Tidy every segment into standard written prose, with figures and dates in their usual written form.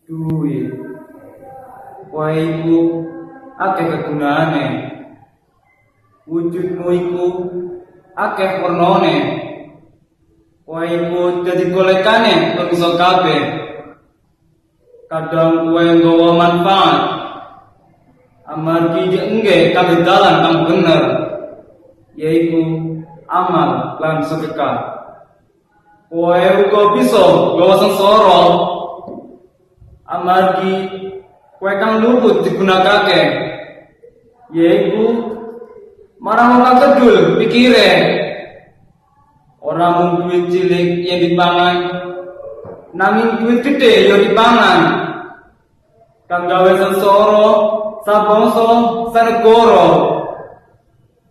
duit. Kowe iku akeh kegunaane. Wujudmu iku akeh warnane. Kowe iku dadi golekane manusa kabeh. Kadang kowe nggawa manfaat. Amargi engge kabeh dalan kang bener, yaiku amal lan sedekah. Kowe uga bisa nggawa sengsara. Amargi kowe kang luput digunakake, yaiku marang wong kedul pikire. Ora mung duit cilik yang dipangan, nanging duit gede yang dipangan. Kang gawe sengsara sabangsa sanegara.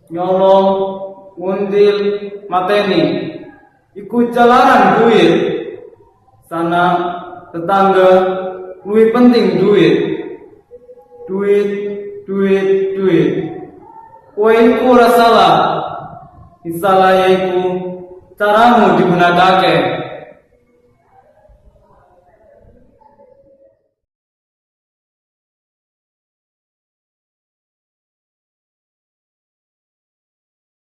Nyolong, ngundil, mateni iku jalaran duit. Sana tetangga luwih penting duit. Duit. Kowe iku ora salah. Salah yaiku caramu digunakake.